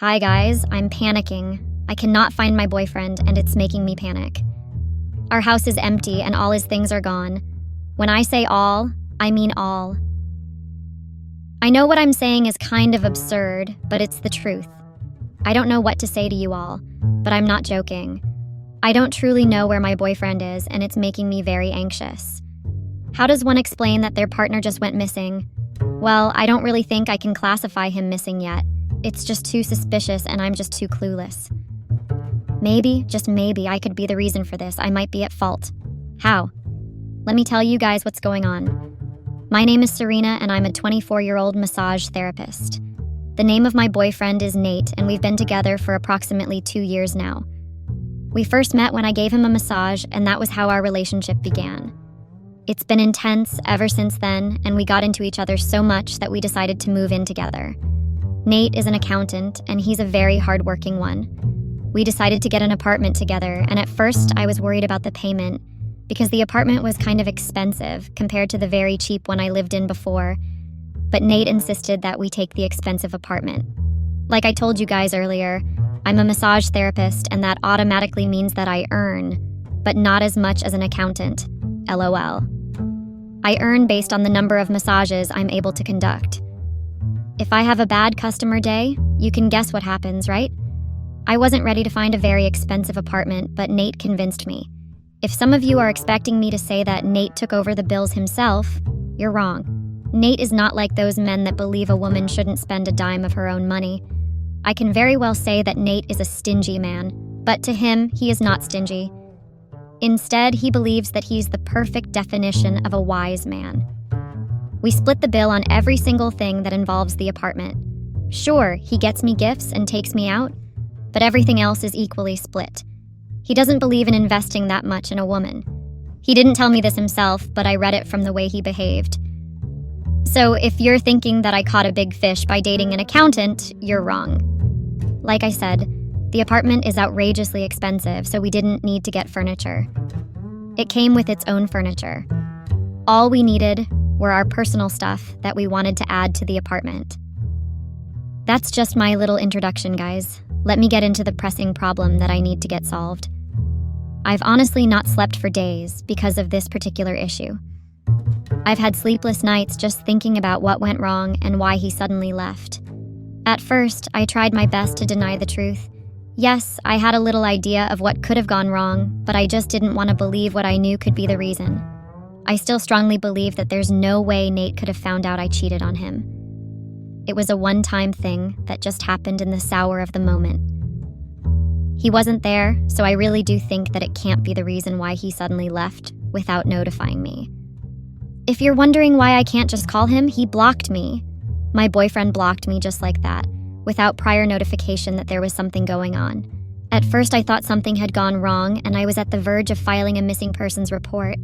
Hi guys, I'm panicking. I cannot find my boyfriend and it's making me panic. Our house is empty and all his things are gone. When I say all, I mean all. I know what I'm saying is kind of absurd, but it's the truth. I don't know what to say to you all, but I'm not joking. I don't truly know where my boyfriend is and it's making me very anxious. How does one explain that their partner just went missing? Well, I don't really think I can classify him missing yet. It's just too suspicious and I'm just too clueless. Maybe, just maybe, I could be the reason for this. I might be at fault. How? Let me tell you guys what's going on. My name is Serena and I'm a 24-year-old massage therapist. The name of my boyfriend is Nate and we've been together for approximately 2 years now. We first met when I gave him a massage and that was how our relationship began. It's been intense ever since then and we got into each other so much that we decided to move in together. Nate is an accountant and he's a very hardworking one. We decided to get an apartment together and at first I was worried about the payment because the apartment was kind of expensive compared to the very cheap one I lived in before, but Nate insisted that we take the expensive apartment. Like I told you guys earlier, I'm a massage therapist and that automatically means that I earn, but not as much as an accountant. LOL. I earn based on the number of massages I'm able to conduct. If I have a bad customer day, you can guess what happens, right? I wasn't ready to find a very expensive apartment, but Nate convinced me. If some of you are expecting me to say that Nate took over the bills himself, you're wrong. Nate is not like those men that believe a woman shouldn't spend a dime of her own money. I can very well say that Nate is a stingy man, but to him, he is not stingy. Instead, he believes that he's the perfect definition of a wise man. We split the bill on every single thing that involves the apartment. Sure, he gets me gifts and takes me out, but everything else is equally split. He doesn't believe in investing that much in a woman. He didn't tell me this himself, but I read it from the way he behaved. So if you're thinking that I caught a big fish by dating an accountant, you're wrong. Like I said, the apartment is outrageously expensive, so we didn't need to get furniture. It came with its own furniture. All we needed were our personal stuff that we wanted to add to the apartment. That's just my little introduction, guys. Let me get into the pressing problem that I need to get solved. I've honestly not slept for days because of this particular issue. I've had sleepless nights just thinking about what went wrong and why he suddenly left. At first, I tried my best to deny the truth. Yes, I had a little idea of what could have gone wrong, but I just didn't want to believe what I knew could be the reason. I still strongly believe that there's no way Nate could have found out I cheated on him. It was a one-time thing that just happened in the sour of the moment. He wasn't there, so I really do think that it can't be the reason why he suddenly left without notifying me. If you're wondering why I can't just call him, he blocked me. My boyfriend blocked me just like that, without prior notification that there was something going on. At first I thought something had gone wrong and I was at the verge of filing a missing persons report,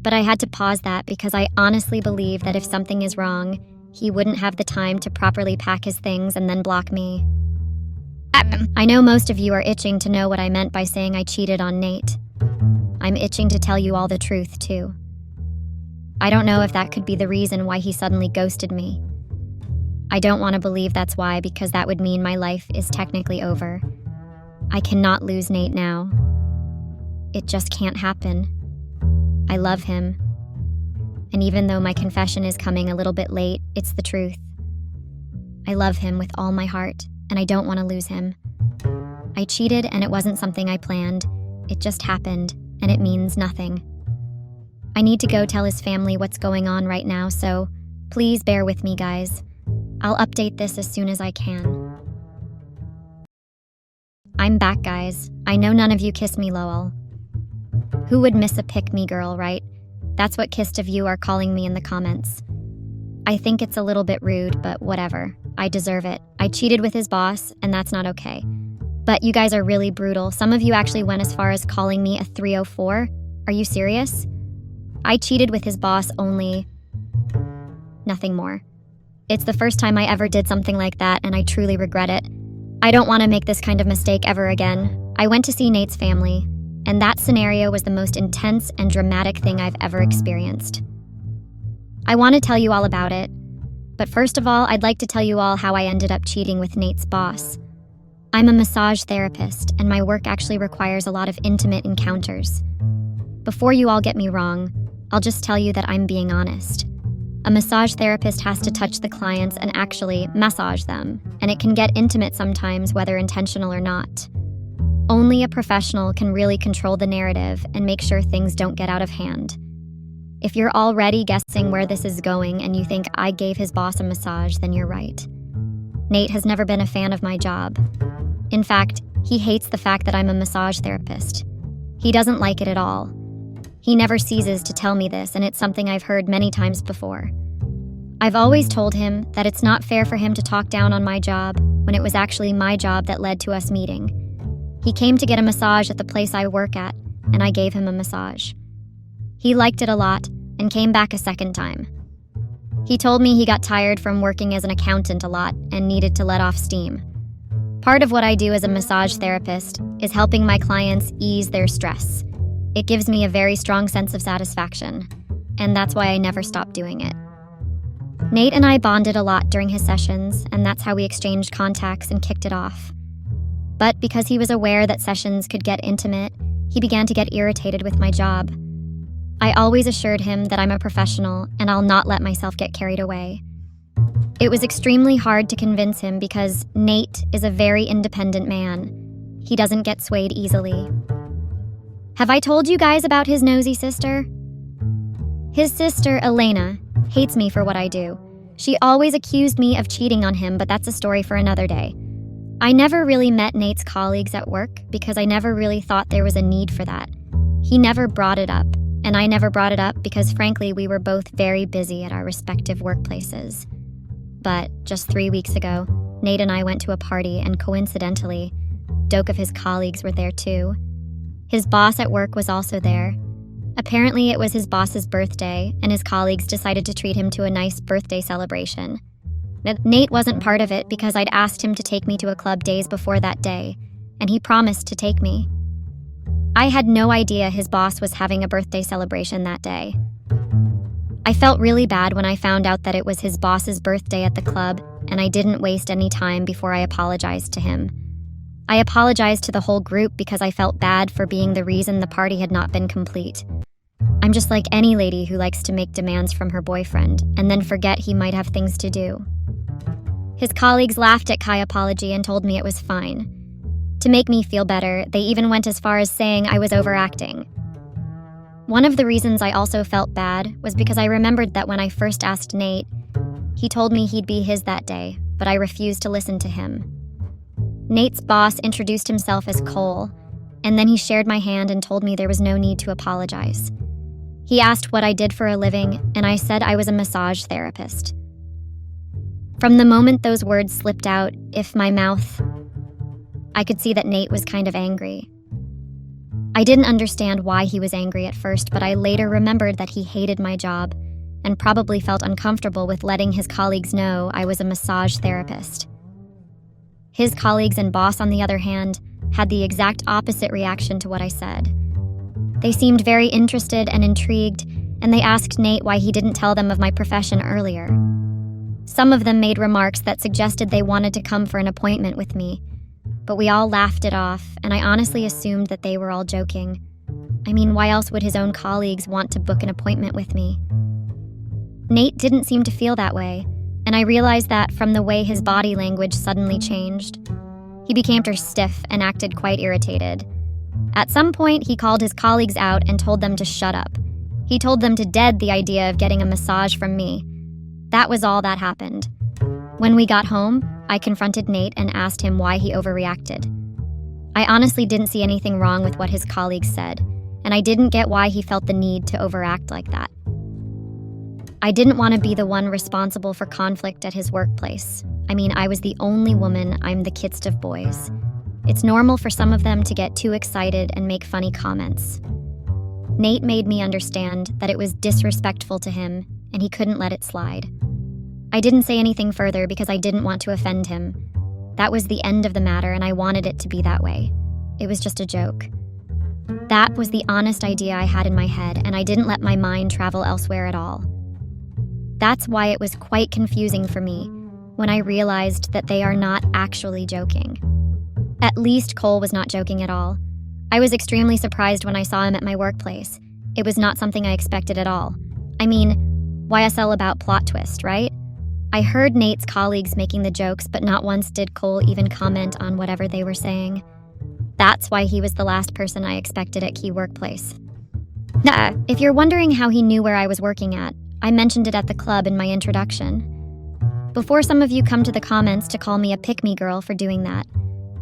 but I had to pause that because I honestly believe that if something is wrong, he wouldn't have the time to properly pack his things and then block me. I know most of you are itching to know what I meant by saying I cheated on Nate. I'm itching to tell you all the truth too. I don't know if that could be the reason why he suddenly ghosted me. I don't want to believe that's why because that would mean my life is technically over. I cannot lose Nate now. It just can't happen. I love him. And even though my confession is coming a little bit late, it's the truth. I love him with all my heart, and I don't want to lose him. I cheated and it wasn't something I planned. It just happened, and it means nothing. I need to go tell his family what's going on right now, so please bear with me, guys. I'll update this as soon as I can. I'm back, guys. I know none of you kiss me, lol. Who would miss a pick-me girl, right? That's what kissed of you are calling me in the comments. I think it's a little bit rude, but whatever. I deserve it. I cheated with his boss, and that's not okay. But you guys are really brutal. Some of you actually went as far as calling me a 304. Are you serious? I cheated with his boss only. Nothing more. It's the first time I ever did something like that, and I truly regret it. I don't want to make this kind of mistake ever again. I went to see Nate's family, and that scenario was the most intense and dramatic thing I've ever experienced. I want to tell you all about it, but first of all, I'd like to tell you all how I ended up cheating with Nate's boss. I'm a massage therapist, and my work actually requires a lot of intimate encounters. Before you all get me wrong, I'll just tell you that I'm being honest. A massage therapist has to touch the clients and actually massage them, and it can get intimate sometimes, whether intentional or not. Only a professional can really control the narrative and make sure things don't get out of hand. If you're already guessing where this is going and you think I gave his boss a massage, then you're right. Nate has never been a fan of my job. In fact, he hates the fact that I'm a massage therapist. He doesn't like it at all. He never ceases to tell me this, and it's something I've heard many times before. I've always told him that it's not fair for him to talk down on my job when it was actually my job that led to us meeting. He came to get a massage at the place I work at, and I gave him a massage. He liked it a lot and came back a second time. He told me he got tired from working as an accountant a lot and needed to let off steam. Part of what I do as a massage therapist is helping my clients ease their stress. It gives me a very strong sense of satisfaction, and that's why I never stopped doing it. Nate and I bonded a lot during his sessions, and that's how we exchanged contacts and kicked it off. But because he was aware that sessions could get intimate, he began to get irritated with my job. I always assured him that I'm a professional and I'll not let myself get carried away. It was extremely hard to convince him because Nate is a very independent man. He doesn't get swayed easily. Have I told you guys about his nosy sister? His sister, Elena, hates me for what I do. She always accused me of cheating on him, but that's a story for another day. I never really met Nate's colleagues at work because I never really thought there was a need for that. He never brought it up, and I never brought it up because frankly we were both very busy at our respective workplaces. But just 3 weeks ago, Nate and I went to a party, and coincidentally, Doke of his colleagues were there too. His boss at work was also there. Apparently it was his boss's birthday, and his colleagues decided to treat him to a nice birthday celebration. Nate wasn't part of it because I'd asked him to take me to a club days before that day, and he promised to take me. I had no idea his boss was having a birthday celebration that day. I felt really bad when I found out that it was his boss's birthday at the club, and I didn't waste any time before I apologized to him. I apologized to the whole group because I felt bad for being the reason the party had not been complete. I'm just like any lady who likes to make demands from her boyfriend and then forget he might have things to do. His colleagues laughed at Kai's apology and told me it was fine. To make me feel better, they even went as far as saying I was overacting. One of the reasons I also felt bad was because I remembered that when I first asked Nate, he told me he'd be his that day, but I refused to listen to him. Nate's boss introduced himself as Cole, and then he shared my hand and told me there was no need to apologize. He asked what I did for a living, and I said I was a massage therapist. From the moment those words slipped out, I could see that Nate was kind of angry. I didn't understand why he was angry at first, but I later remembered that he hated my job and probably felt uncomfortable with letting his colleagues know I was a massage therapist. His colleagues and boss, on the other hand, had the exact opposite reaction to what I said. They seemed very interested and intrigued, and they asked Nate why he didn't tell them of my profession earlier. Some of them made remarks that suggested they wanted to come for an appointment with me, but we all laughed it off, and I honestly assumed that they were all joking. I mean, why else would his own colleagues want to book an appointment with me? Nate didn't seem to feel that way, and I realized that from the way his body language suddenly changed. He became stiff and acted quite irritated. At some point, he called his colleagues out and told them to shut up. He told them to dead the idea of getting a massage from me. That was all that happened. When we got home, I confronted Nate and asked him why he overreacted. I honestly didn't see anything wrong with what his colleagues said, and I didn't get why he felt the need to overact like that. I didn't want to be the one responsible for conflict at his workplace. I mean, I was the only woman, I'm the kidst of boys. It's normal for some of them to get too excited and make funny comments. Nate made me understand that it was disrespectful to him, and he couldn't let it slide. I didn't say anything further because I didn't want to offend him. That was the end of the matter, and I wanted it to be that way. It was just a joke. That was the honest idea I had in my head, and I didn't let my mind travel elsewhere at all. That's why it was quite confusing for me when I realized that they are not actually joking. At least Cole was not joking at all. I was extremely surprised when I saw him at my workplace. It was not something I expected at all. I mean, YSL about plot twist, right? I heard Nate's colleagues making the jokes, but not once did Cole even comment on whatever they were saying. That's why he was the last person I expected at Key Workplace. If you're wondering how he knew where I was working at, I mentioned it at the club in my introduction. Before some of you come to the comments to call me a pick-me girl for doing that,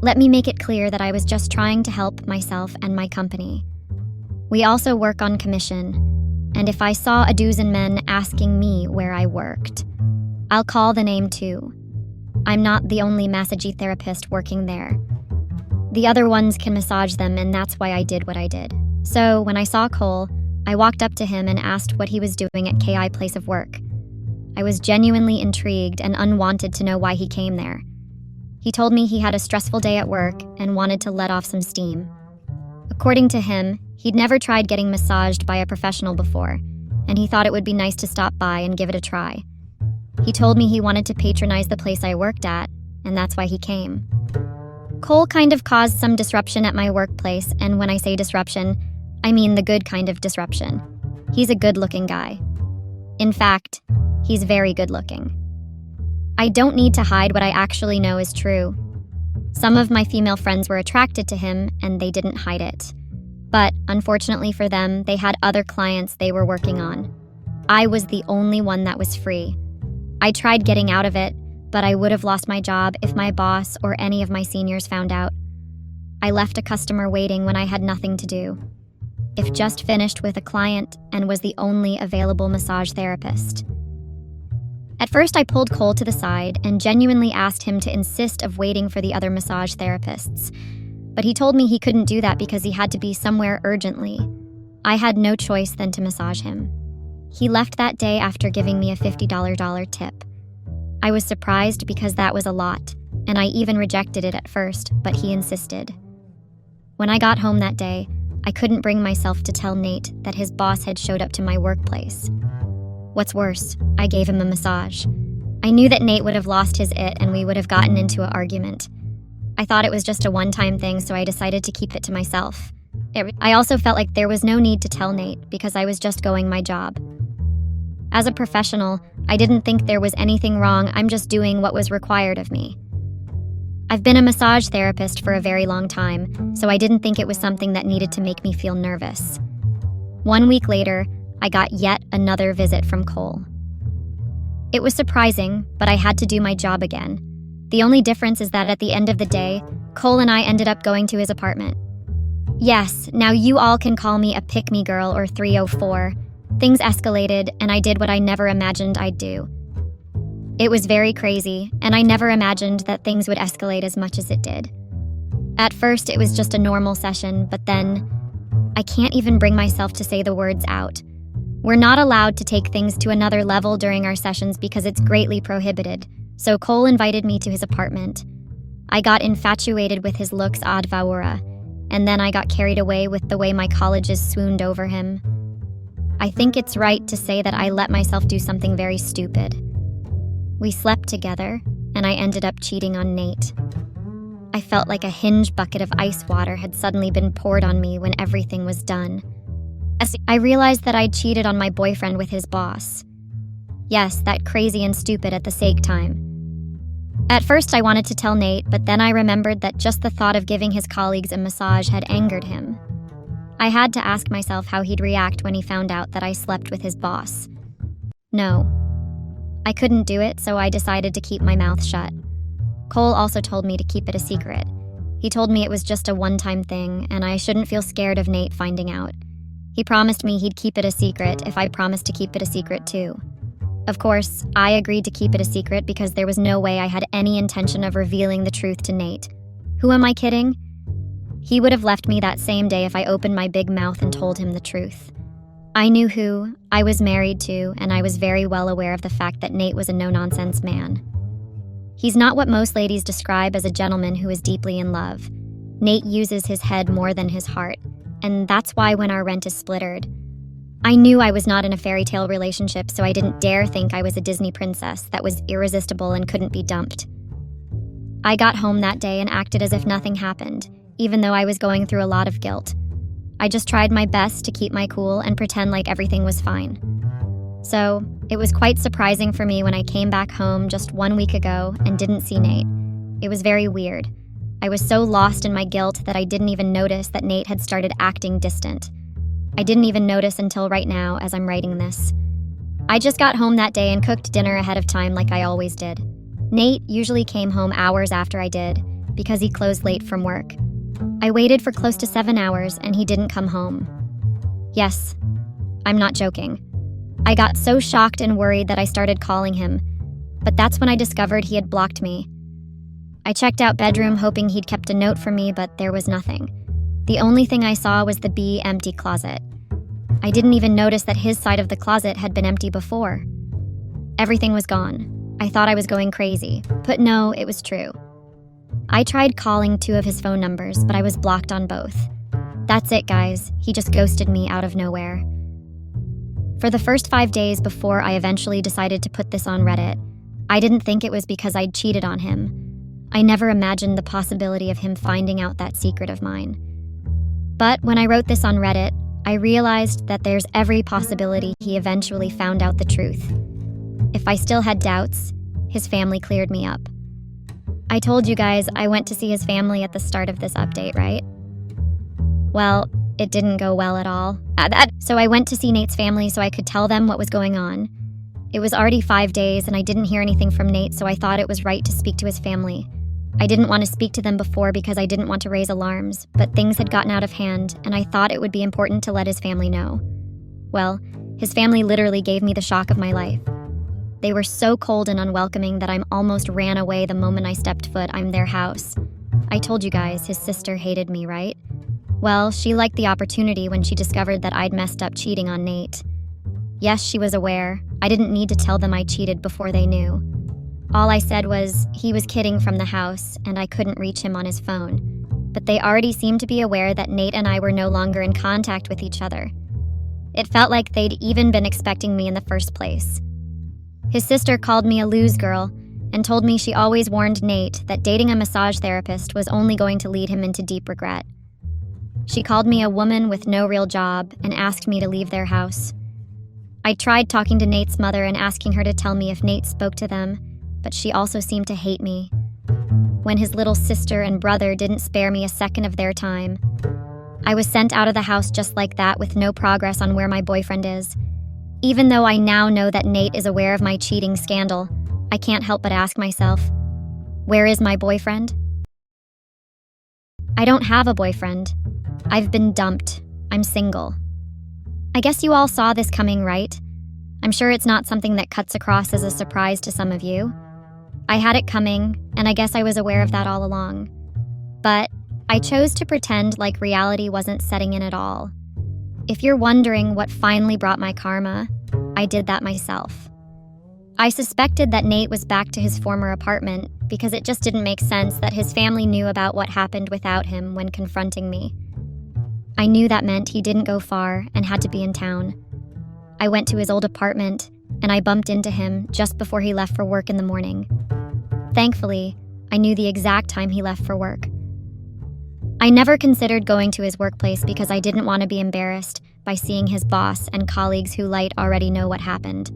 let me make it clear that I was just trying to help myself and my company. We also work on commission, and if I saw a dozen men asking me where I worked, I'll call the name too. I'm not the only massage therapist working there. The other ones can massage them, and that's why I did what I did. So when I saw Cole, I walked up to him and asked what he was doing at KI place of work. I was genuinely intrigued and unwanted to know why he came there. He told me he had a stressful day at work and wanted to let off some steam. According to him, he'd never tried getting massaged by a professional before, and he thought it would be nice to stop by and give it a try. He told me he wanted to patronize the place I worked at, and that's why he came. Cole kind of caused some disruption at my workplace, and when I say disruption, I mean the good kind of disruption. He's a good-looking guy. In fact, he's very good-looking. I don't need to hide what I actually know is true. Some of my female friends were attracted to him, and they didn't hide it. But, unfortunately for them, they had other clients they were working on. I was the only one that was free. I tried getting out of it, but I would have lost my job if my boss or any of my seniors found out. I left a customer waiting when I had nothing to do. If just finished with a client and was the only available massage therapist. At first, I pulled Cole to the side and genuinely asked him to insist of waiting for the other massage therapists. But he told me he couldn't do that because he had to be somewhere urgently. I had no choice than to massage him. He left that day after giving me a $50 tip. I was surprised because that was a lot, and I even rejected it at first, but he insisted. When I got home that day, I couldn't bring myself to tell Nate that his boss had showed up to my workplace. What's worse, I gave him a massage. I knew that Nate would have lost his it and we would have gotten into an argument. I thought it was just a one-time thing, so I decided to keep it to myself. I also felt like there was no need to tell Nate because I was just going my job. As a professional, I didn't think there was anything wrong. I'm just doing what was required of me. I've been a massage therapist for a very long time, so I didn't think it was something that needed to make me feel nervous. 1 week later, I got yet another visit from Cole. It was surprising, but I had to do my job again. The only difference is that at the end of the day, Cole and I ended up going to his apartment. Yes, now you all can call me a pick-me girl or 304. Things escalated, and I did what I never imagined I'd do. It was very crazy, and I never imagined that things would escalate as much as it did. At first, it was just a normal session, but then I can't even bring myself to say the words out. We're not allowed to take things to another level during our sessions because it's greatly prohibited, so Cole invited me to his apartment. I got infatuated with his looks ad vaura, and then I got carried away with the way my colleges swooned over him. I think it's right to say that I let myself do something very stupid. We slept together, and I ended up cheating on Nate. I felt like a hinge bucket of ice water had suddenly been poured on me when everything was done. I realized that I'd cheated on my boyfriend with his boss. Yes, that crazy and stupid at the same time. At first, I wanted to tell Nate, but then I remembered that just the thought of giving his colleagues a massage had angered him. I had to ask myself how he'd react when he found out that I slept with his boss. No. I couldn't do it, so I decided to keep my mouth shut. Cole also told me to keep it a secret. He told me it was just a one-time thing, and I shouldn't feel scared of Nate finding out. He promised me he'd keep it a secret if I promised to keep it a secret too. Of course, I agreed to keep it a secret because there was no way I had any intention of revealing the truth to Nate. Who am I kidding? He would have left me that same day if I opened my big mouth and told him the truth. I knew who I was married to, and I was very well aware of the fact that Nate was a no-nonsense man. He's not what most ladies describe as a gentleman who is deeply in love. Nate uses his head more than his heart, and that's why when our rent is splittered. I knew I was not in a fairy tale relationship, so I didn't dare think I was a Disney princess that was irresistible and couldn't be dumped. I got home that day and acted as if nothing happened, even though I was going through a lot of guilt. I just tried my best to keep my cool and pretend like everything was fine. So, it was quite surprising for me when I came back home just 1 week ago and didn't see Nate. It was very weird. I was so lost in my guilt that I didn't even notice that Nate had started acting distant. I didn't even notice until right now as I'm writing this. I just got home that day and cooked dinner ahead of time like I always did. Nate usually came home hours after I did, because he closed late from work. I waited for close to 7 hours and he didn't come home. Yes, I'm not joking. I got so shocked and worried that I started calling him, but that's when I discovered he had blocked me. I checked out bedroom hoping he'd kept a note for me, but there was nothing. The only thing I saw was the B empty closet. I didn't even notice that his side of the closet had been empty before. Everything was gone. I thought I was going crazy, but no, it was true. I tried calling 2 of his phone numbers, but I was blocked on both. That's it, guys. He just ghosted me out of nowhere. For the first 5 days before I eventually decided to put this on Reddit, I didn't think it was because I'd cheated on him. I never imagined the possibility of him finding out that secret of mine. But when I wrote this on Reddit, I realized that there's every possibility he eventually found out the truth. If I still had doubts, his family cleared me up. I told you guys I went to see his family at the start of this update, right? Well, it didn't go well at all. So I went to see Nate's family so I could tell them what was going on. It was already 5 days and I didn't hear anything from Nate, so I thought it was right to speak to his family. I didn't want to speak to them before because I didn't want to raise alarms, but things had gotten out of hand and I thought it would be important to let his family know. Well, his family literally gave me the shock of my life. They were so cold and unwelcoming that I almost ran away the moment I stepped foot in their house. I told you guys his sister hated me, right? Well, she liked the opportunity when she discovered that I'd messed up cheating on Nate. Yes, she was aware. I didn't need to tell them I cheated before they knew. All I said was he was kidding from the house and I couldn't reach him on his phone. But they already seemed to be aware that Nate and I were no longer in contact with each other. It felt like they'd even been expecting me in the first place. His sister called me a lose girl and told me she always warned Nate that dating a massage therapist was only going to lead him into deep regret. She called me a woman with no real job and asked me to leave their house. I tried talking to Nate's mother and asking her to tell me if Nate spoke to them, but she also seemed to hate me. When his little sister and brother didn't spare me a second of their time. I was sent out of the house just like that with no progress on where my boyfriend is. Even though I now know that Nate is aware of my cheating scandal, I can't help but ask myself, where is my boyfriend? I don't have a boyfriend. I've been dumped. I'm single. I guess you all saw this coming, right? I'm sure it's not something that cuts across as a surprise to some of you. I had it coming, and I guess I was aware of that all along. But I chose to pretend like reality wasn't setting in at all. If you're wondering what finally brought my karma, I did that myself. I suspected that Nate was back to his former apartment because it just didn't make sense that his family knew about what happened without him when confronting me. I knew that meant he didn't go far and had to be in town. I went to his old apartment and I bumped into him just before he left for work in the morning. Thankfully, I knew the exact time he left for work. I never considered going to his workplace because I didn't want to be embarrassed by seeing his boss and colleagues who might already know what happened.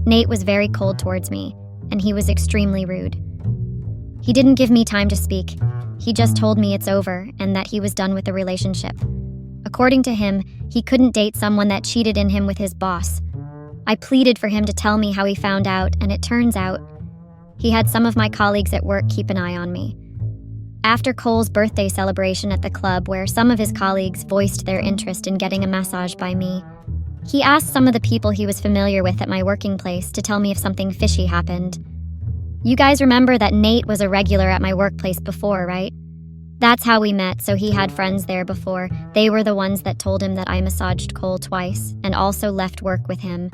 Nate was very cold towards me, and he was extremely rude. He didn't give me time to speak. He just told me it's over and that he was done with the relationship. According to him, he couldn't date someone that cheated in him with his boss. I pleaded for him to tell me how he found out, and it turns out he had some of my colleagues at work keep an eye on me. After Cole's birthday celebration at the club, where some of his colleagues voiced their interest in getting a massage by me, he asked some of the people he was familiar with at my working place to tell me if something fishy happened. You guys remember that Nate was a regular at my workplace before, right? That's how we met, so he had friends there before. They were the ones that told him that I massaged Cole twice and also left work with him.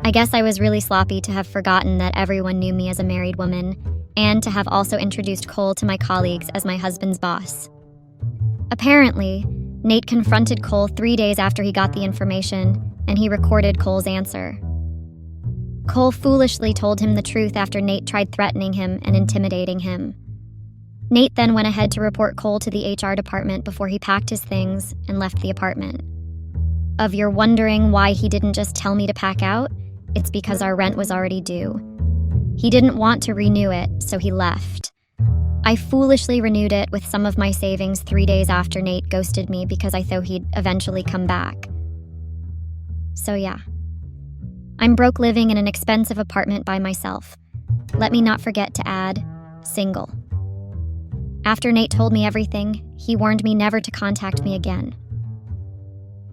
I guess I was really sloppy to have forgotten that everyone knew me as a married woman, and to have also introduced Cole to my colleagues as my husband's boss. Apparently, Nate confronted Cole 3 days after he got the information, and he recorded Cole's answer. Cole foolishly told him the truth after Nate tried threatening him and intimidating him. Nate then went ahead to report Cole to the HR department before he packed his things and left the apartment. If you're wondering why he didn't just tell me to pack out, it's because our rent was already due. He didn't want to renew it, so he left. I foolishly renewed it with some of my savings 3 days after Nate ghosted me because I thought he'd eventually come back. So yeah. I'm broke living in an expensive apartment by myself. Let me not forget to add, single. After Nate told me everything, he warned me never to contact me again.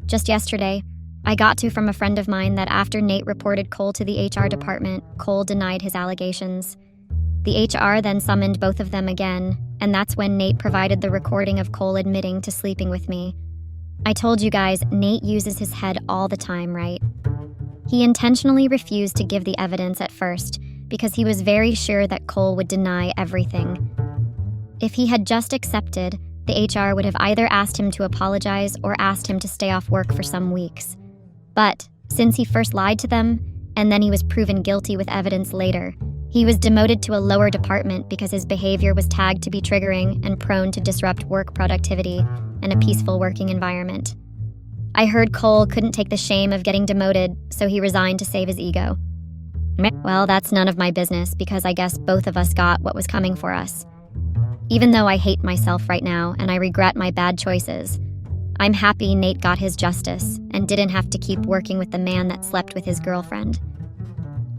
Just yesterday, I got from a friend of mine that after Nate reported Cole to the HR department, Cole denied his allegations. The HR then summoned both of them again, and that's when Nate provided the recording of Cole admitting to sleeping with me. I told you guys, Nate uses his head all the time, right? He intentionally refused to give the evidence at first because he was very sure that Cole would deny everything. If he had just accepted, the HR would have either asked him to apologize or asked him to stay off work for some weeks. But since he first lied to them, and then he was proven guilty with evidence later, he was demoted to a lower department because his behavior was tagged to be triggering and prone to disrupt work productivity and a peaceful working environment. I heard Cole couldn't take the shame of getting demoted, so he resigned to save his ego. Well, that's none of my business because I guess both of us got what was coming for us. Even though I hate myself right now and I regret my bad choices, I'm happy Nate got his justice and didn't have to keep working with the man that slept with his girlfriend.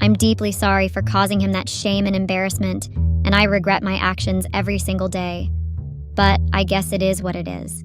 I'm deeply sorry for causing him that shame and embarrassment, and I regret my actions every single day. But I guess it is what it is.